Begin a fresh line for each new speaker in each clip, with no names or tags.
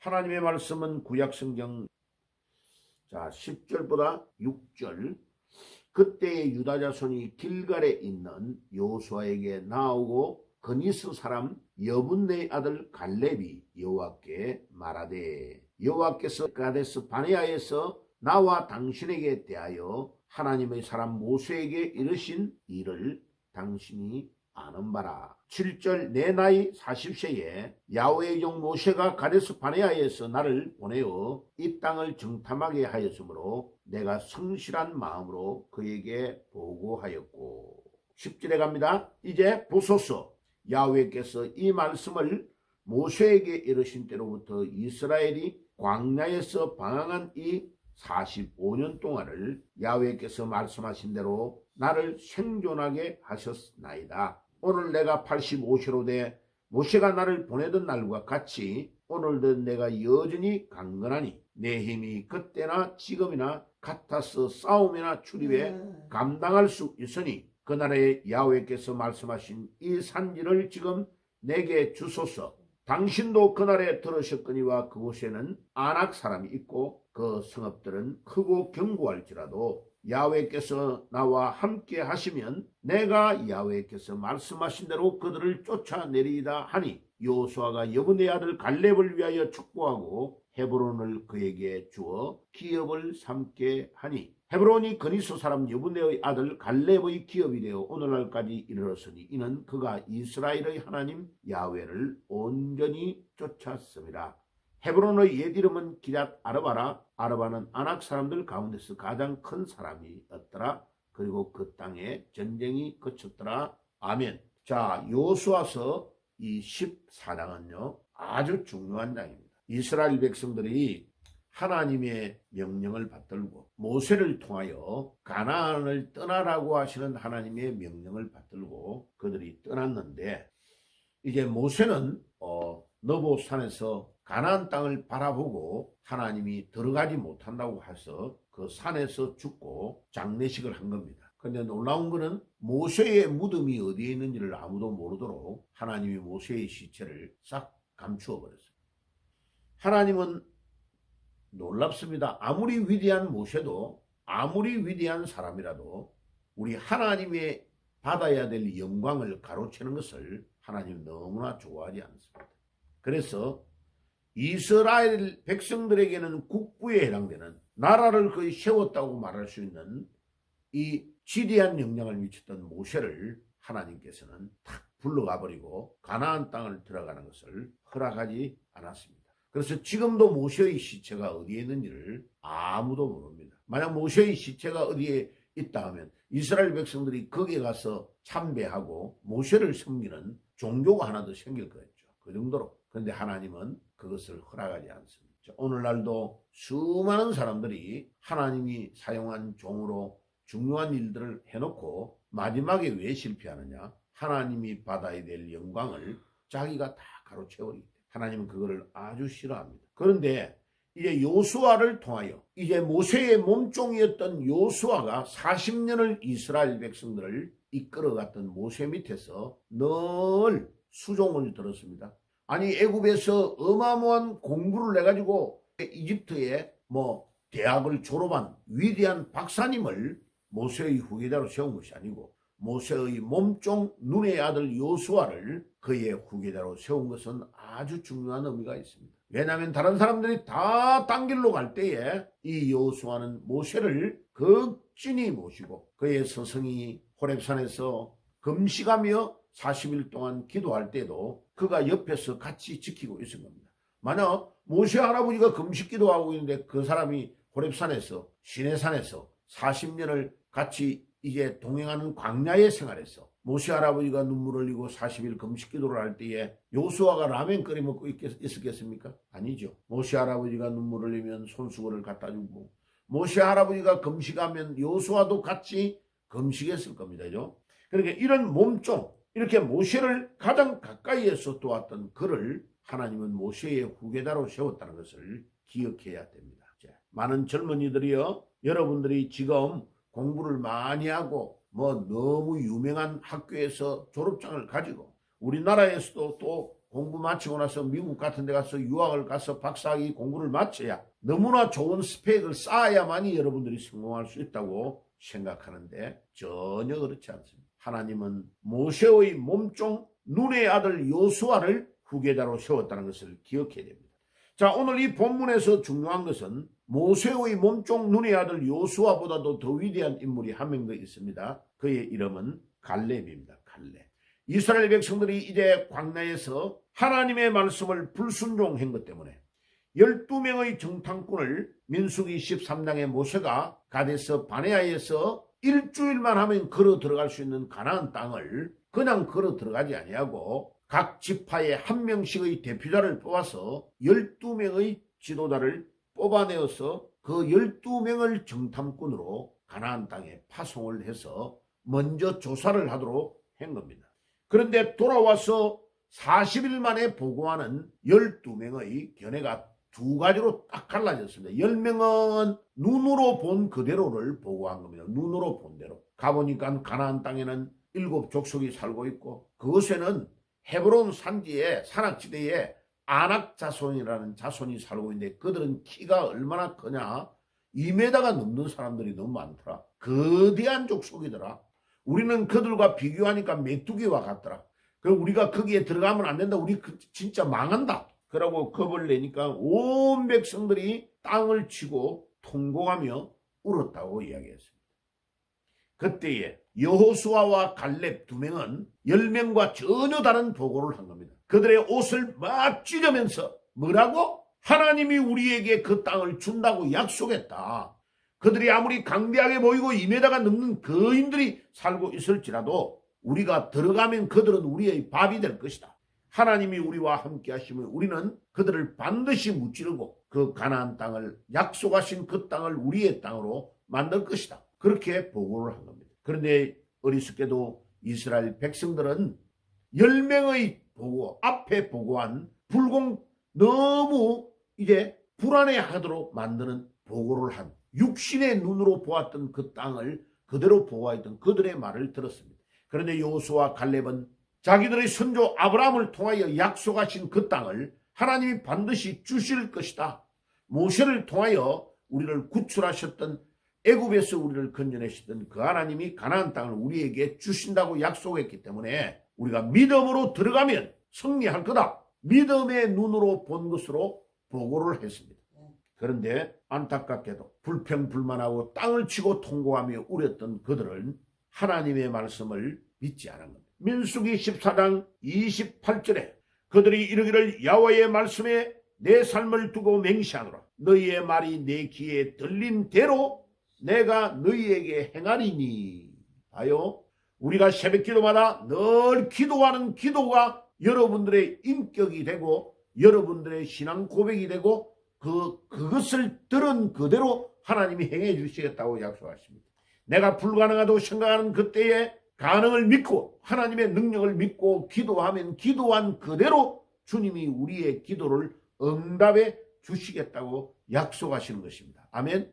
하나님의 말씀은 구약성경 10절보다 6절, 그때의 유다 자손이 길갈에 있는 여호수아에게 나오고 그니스 사람 여분네 아들 갈렙이 여호와께 말하되, 여호와께서 가데스 바네아에서 나와 당신에게 대하여 하나님의 사람 모세에게 이르신 일을 당신이 아는 바라. 7절, 내 나이 40세에 야훼의 종 모세가 가데스 바네아에서 나를 보내어 이 땅을 정탐하게 하였으므로 내가 성실한 마음으로 그에게 보고하였고. 10절에 갑니다. 이제 보소서, 야훼께서 이 말씀을 모세에게 이르신 때로부터 이스라엘이 광야에서 방황한 이 45년 동안을 야훼께서 말씀하신 대로 나를 생존하게 하셨나이다. 오늘 내가 85세로 돼 모세가 나를 보내던 날과 같이 오늘도 내가 여전히 강건하니 내 힘이 그때나 지금이나 같아서 싸움이나 출입에 감당할 수 있으니 그날에 야훼께서 말씀하신 이 산지를 지금 내게 주소서. 당신도 그날에 들으셨거니와 그곳에는 아낙 사람이 있고 그 성읍들은 크고 견고할지라도 야훼께서 나와 함께 하시면 내가 야훼께서 말씀하신 대로 그들을 쫓아내리이다 하니, 여호수아가 여분네 아들 갈렙을 위하여 축복하고 헤브론을 그에게 주어 기업을 삼게 하니, 헤브론이 그니스 사람 여분네의 아들 갈렙의 기업이 되어 오늘날까지 이르렀으니 이는 그가 이스라엘의 하나님 야훼를 온전히 쫓았습니다. 헤브론의 옛 이름은 기럇 아르바라. 아르바는 아낙 사람들 가운데서 가장 큰 사람이었더라. 그리고 그 땅에 전쟁이 그쳤더라. 아멘. 자, 여호수아서 이 14장은요 아주 중요한 장입니다. 이스라엘 백성들이 하나님의 명령을 받들고 모세를 통하여 가나안을 떠나라고 하시는 하나님의 명령을 받들고 그들이 떠났는데, 이제 모세는 너보산에서 가나안 땅을 바라보고 하나님이 들어가지 못한다고 해서 그 산에서 죽고 장례식을 한 겁니다. 그런데 놀라운 것은 모세의 무덤이 어디에 있는지를 아무도 모르도록 하나님이 모세의 시체를 싹 감추어 버렸어요. 하나님은 놀랍습니다. 아무리 위대한 모세도, 아무리 위대한 사람이라도 우리 하나님의 받아야 될 영광을 가로채는 것을 하나님 너무나 좋아하지 않습니다. 그래서 이스라엘 백성들에게는 국부에 해당되는, 나라를 거의 세웠다고 말할 수 있는 이 지대한 영향을 미쳤던 모세를 하나님께서는 탁 불러가 버리고 가나안 땅을 들어가는 것을 허락하지 않았습니다. 그래서 지금도 모세의 시체가 어디에 있는지를 아무도 모릅니다. 만약 모세의 시체가 어디에 있다 하면 이스라엘 백성들이 거기에 가서 참배하고 모세를 섬기는 종교가 하나 더 생길 거였죠. 그 정도로. 그런데 하나님은 그것을 허락하지 않습니다. 오늘날도 수많은 사람들이 하나님이 사용한 종으로 중요한 일들을 해놓고 마지막에 왜 실패하느냐? 하나님이 받아야 될 영광을 자기가 다 가로채우기 때문에 하나님은 그거를 아주 싫어합니다. 그런데 이제 여호수아를 통하여, 이제 모세의 몸종이었던 여호수아가 40년을 이스라엘 백성들을 이끌어갔던 모세 밑에서 늘 수종을 들었습니다. 아니, 애굽에서 어마어마한 공부를 해가지고 이집트에 대학을 졸업한 위대한 박사님을 모세의 후계자로 세운 것이 아니고 모세의 몸종 눈의 아들 여호수아를 그의 후계자로 세운 것은 아주 중요한 의미가 있습니다. 왜냐하면 다른 사람들이 다 딴 길로 갈 때에 이 여호수아는 모세를 극진히 모시고 그의 스승이 호렙산에서 금식하며 40일 동안 기도할 때도 그가 옆에서 같이 지키고 있은 겁니다. 만약 모세 할아버지가 금식 기도하고 있는데 그 사람이 호렙산에서, 시내산에서 40년을 같이 이제 동행하는 광야의 생활에서 모세 할아버지가 눈물 흘리고 40일 금식 기도를 할 때에 여호수아가 라면 끓여 먹고 있었겠습니까? 아니죠. 모세 할아버지가 눈물 흘리면 손수건을 갖다 주고, 모세 할아버지가 금식하면 여호수아도 같이 금식했을 겁니다. 그러니까 이런 몸종, 이렇게 모세를 가장 가까이에서 도왔던 그를 하나님은 모세의 후계자로 세웠다는 것을 기억해야 됩니다. 많은 젊은이들이요, 여러분들이 지금 공부를 많이 하고 너무 유명한 학교에서 졸업장을 가지고 우리나라에서도 또 공부 마치고 나서 미국 같은 데 가서 유학을 가서 박사학위 공부를 마쳐야 너무나 좋은 스펙을 쌓아야만이 여러분들이 성공할 수 있다고 생각하는데 전혀 그렇지 않습니다. 하나님은 모세의 몸종 눈의 아들 요수아를 후계자로 세웠다는 것을 기억해야 됩니다. 자, 오늘 이 본문에서 중요한 것은 모세의 몸종 눈의 아들 요수아보다도 더 위대한 인물이 한 명 더 있습니다. 그의 이름은 갈렙입니다. 갈렙. 이스라엘 백성들이 이제 광야에서 하나님의 말씀을 불순종한 것 때문에 12명의 정탐꾼을 민수기 13장에 모세가 가데스 바네아에서 일주일만 하면 걸어 들어갈 수 있는 가나안 땅을 그냥 걸어 들어가지 아니하고 각 지파에 한 명씩의 대표자를 뽑아서 12명의 지도자를 뽑아내어서 그 12명을 정탐꾼으로 가나안 땅에 파송을 해서 먼저 조사를 하도록 한 겁니다. 그런데 돌아와서 40일 만에 보고하는 12명의 견해가 두 가지로 딱 갈라졌습니다. 10명은 눈으로 본 그대로를 보고한 겁니다. 눈으로 본 대로. 가보니까 가나안 땅에는 7족속이 살고 있고 그곳에는 헤브론 산지에 산악지대에 아낙 자손이라는 자손이 살고 있는데 그들은 키가 얼마나 크냐? 2m가 넘는 사람들이 너무 많더라. 거대한 족속이더라. 우리는 그들과 비교하니까 메뚜기와 같더라. 그럼 우리가 거기에 들어가면 안 된다. 우리 진짜 망한다. 그러고 겁을 내니까 온 백성들이 땅을 치고 통곡하며 울었다고 이야기했습니다. 그때에 여호수아와 갈렙 두 명은 10명과 전혀 다른 보고를 한 겁니다. 그들의 옷을 막 찢으면서 뭐라고? 하나님이 우리에게 그 땅을 준다고 약속했다. 그들이 아무리 강대하게 보이고 2m가 넘는 거인들이 살고 있을지라도 우리가 들어가면 그들은 우리의 밥이 될 것이다. 하나님이 우리와 함께 하시면 우리는 그들을 반드시 무찌르고 그 가나안 땅을 약속하신 그 땅을 우리의 땅으로 만들 것이다. 그렇게 보고를 한 겁니다. 그런데 어리석게도 이스라엘 백성들은 10명의 보고 앞에 보고한 너무 이제 불안해하도록 만드는 보고를 한 육신의 눈으로 보았던 그 땅을 그대로 보고했던 그들의 말을 들었습니다. 그런데 여호수아와 갈렙은 자기들의 선조 아브라함을 통하여 약속하신 그 땅을 하나님이 반드시 주실 것이다. 모세를 통하여 우리를 구출하셨던 애굽에서 우리를 건져내시던 그 하나님이 가나안 땅을 우리에게 주신다고 약속했기 때문에 우리가 믿음으로 들어가면 승리할 거다. 믿음의 눈으로 본 것으로 보고를 했습니다. 그런데 안타깝게도 불평불만하고 땅을 치고 통곡하며 울었던 그들은 하나님의 말씀을 믿지 않은 겁니다. 민수기 14장 28절에 그들이 이르기를 여호와의 말씀에 내 삶을 두고 맹세하노라. 너희의 말이 내 귀에 들린 대로 내가 너희에게 행하리니. 봐요. 우리가 새벽 기도마다 늘 기도하는 기도가 여러분들의 인격이 되고 여러분들의 신앙 고백이 되고 그것을 들은 그대로 하나님이 행해 주시겠다고 약속하십니다. 내가 불가능하다고 생각하는 그때에 가능을 믿고 하나님의 능력을 믿고 기도하면 기도한 그대로 주님이 우리의 기도를 응답해 주시겠다고 약속하시는 것입니다. 아멘.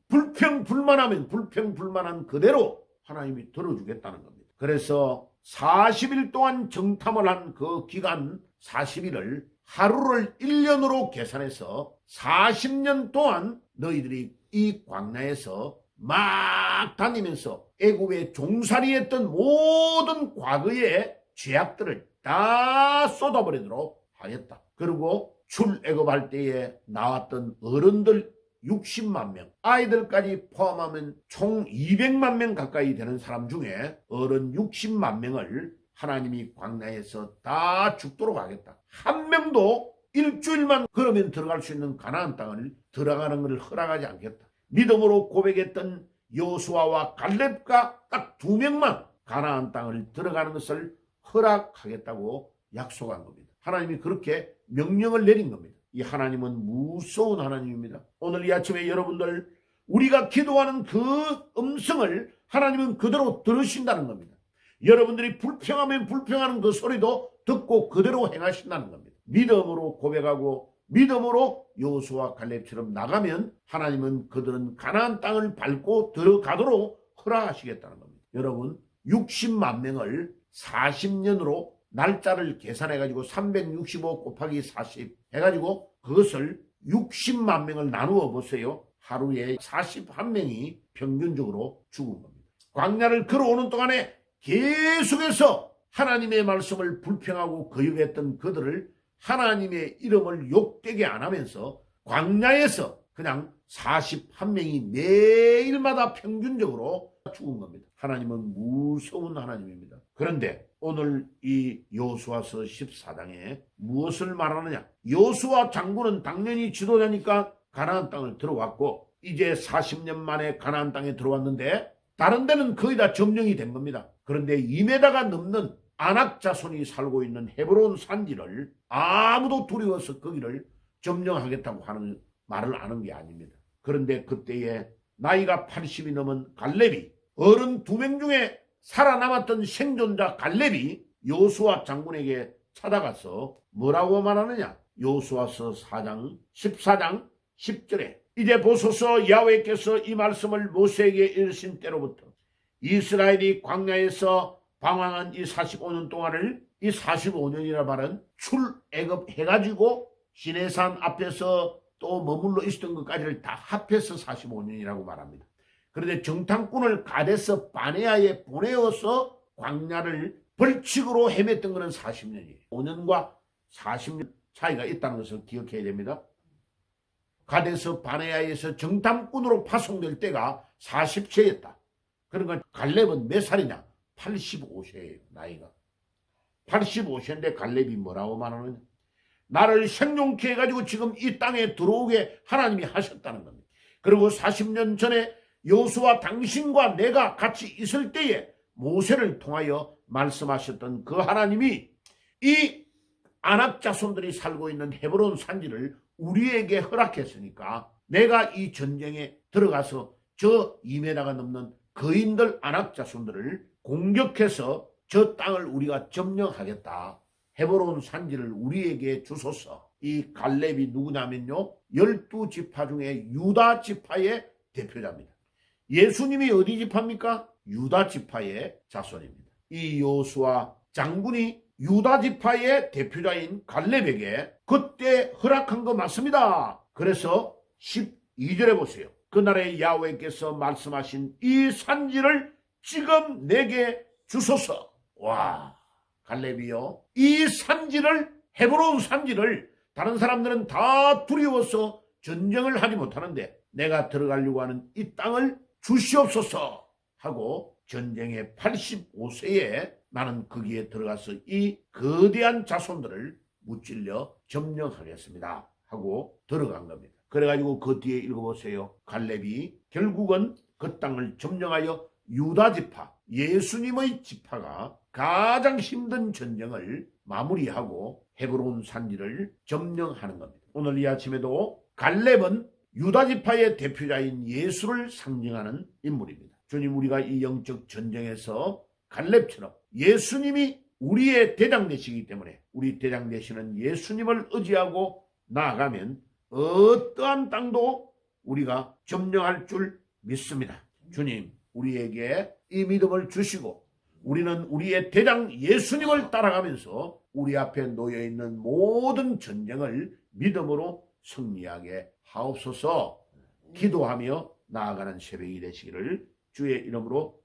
불평불만하면 불평불만한 그대로 하나님이 들어주겠다는 겁니다. 그래서 40일 동안 정탐을 한 그 기간 40일을 하루를 1년으로 계산해서 40년 동안 너희들이 이 광야에서 막 다니면서 애굽에 종살이했던 모든 과거의 죄악들을 다 쏟아버리도록 하겠다. 그리고 출애굽할 때에 나왔던 어른들 60만 명, 아이들까지 포함하면 총 200만 명 가까이 되는 사람 중에 어른 60만 명을 하나님이 광야에서 다 죽도록 하겠다. 한 명도 일주일만 걸으면 들어갈 수 있는 가나안 땅을 들어가는 것을 허락하지 않겠다. 믿음으로 고백했던 여호수아와 갈렙과 딱 2명만 가나안 땅을 들어가는 것을 허락하겠다고 약속한 겁니다. 하나님이 그렇게 명령을 내린 겁니다. 이 하나님은 무서운 하나님입니다. 오늘 이 아침에 여러분들 우리가 기도하는 그 음성을 하나님은 그대로 들으신다는 겁니다. 여러분들이 불평하면 불평하는 그 소리도 듣고 그대로 행하신다는 겁니다. 믿음으로 고백하고 믿음으로 여호수아 갈렙처럼 나가면 하나님은 그들은 가나안 땅을 밟고 들어가도록 허락하시겠다는 겁니다. 여러분 60만 명을 40년으로 날짜를 계산해가지고 365 곱하기 40 해가지고 그것을 60만 명을 나누어 보세요. 하루에 41명이 평균적으로 죽은 겁니다. 광야를 걸어오는 동안에 계속해서 하나님의 말씀을 불평하고 거역했던 그들을 하나님의 이름을 욕되게 안 하면서 광야에서 그냥 41명이 매일마다 평균적으로 죽은 겁니다. 하나님은 무서운 하나님입니다. 그런데 오늘 이 여호수아서 14장에 무엇을 말하느냐? 여호수아 장군은 당연히 지도자니까 가나안 땅을 들어왔고 이제 40년 만에 가나안 땅에 들어왔는데 다른 데는 거의 다 점령이 된 겁니다. 그런데 2m가 넘는 아낙 자손이 살고 있는 헤브론 산지를 아무도 두려워서 거기를 점령하겠다고 하는 말을 하는 게 아닙니다. 그런데 그때에 나이가 80이 넘은 갈렙이 어른 2명 중에 살아남았던 생존자 갈렙이 여호수아 장군에게 찾아가서 뭐라고 말하느냐? 여호수아서 4장 14장 10절에 이제 보소서 야훼께서 이 말씀을 모세에게 이르신 때로부터 이스라엘이 광야에서 방황한 이 45년 동안을 이 45년이라 말은 출애굽 해가지고 시내산 앞에서 또 머물러 있었던 것까지를 다 합해서 45년이라고 말합니다. 그런데 정탐꾼을 가데스 바네아에 보내어서 광야를 벌칙으로 헤맸던 것은 40년이에요. 5년과 40년 차이가 있다는 것을 기억해야 됩니다. 가데스 바네아에서 정탐꾼으로 파송될 때가 40세였다. 그러니까 갈렙은 몇 살이냐? 85세예요. 나이가. 85세인데 갈렙이 뭐라고 말하느냐? 나를 생존케 해가지고 지금 이 땅에 들어오게 하나님이 하셨다는 겁니다. 그리고 40년 전에 여호수아 당신과 내가 같이 있을 때에 모세를 통하여 말씀하셨던 그 하나님이 이 아낙 자손들이 살고 있는 헤브론 산지를 우리에게 허락했으니까 내가 이 전쟁에 들어가서 저 2m가 넘는 거인들 아낙 자손들을 공격해서 저 땅을 우리가 점령하겠다. 헤브론 산지를 우리에게 주소서. 이 갈렙이 누구냐면요, 12지파 중에 유다 지파의 대표자입니다. 예수님이 어디 지파입니까? 유다 지파의 자손입니다. 이 여호수아 장군이 유다 지파의 대표자인 갈렙에게 그때 허락한 거 맞습니다. 그래서 12절에 보세요. 그날에 야훼께서 말씀하신 이 산지를 지금 내게 주소서. 와, 갈렙이요, 이 산지를, 헤브론 산지를 다른 사람들은 다 두려워서 전쟁을 하지 못하는데 내가 들어가려고 하는 이 땅을 주시옵소서 하고 전쟁의 85세에 나는 거기에 들어가서 이 거대한 자손들을 무찔러 점령하겠습니다 하고 들어간 겁니다. 그래가지고 그 뒤에 읽어보세요. 갈렙이 결국은 그 땅을 점령하여 유다 지파, 예수님의 지파가 가장 힘든 전쟁을 마무리하고 헤브론 산지를 점령하는 겁니다. 오늘 이 아침에도 갈렙은 유다 지파의 대표자인 예수를 상징하는 인물입니다. 주님, 우리가 이 영적 전쟁에서 갈렙처럼 예수님이 우리의 대장 되시기 때문에 우리 대장 되시는 예수님을 의지하고 나아가면 어떠한 땅도 우리가 점령할 줄 믿습니다. 주님, 우리에게 이 믿음을 주시고 우리는 우리의 대장 예수님을 따라가면서 우리 앞에 놓여있는 모든 전쟁을 믿음으로 승리하게 하옵소서. 기도하며 나아가는 새벽이 되시기를 주의 이름으로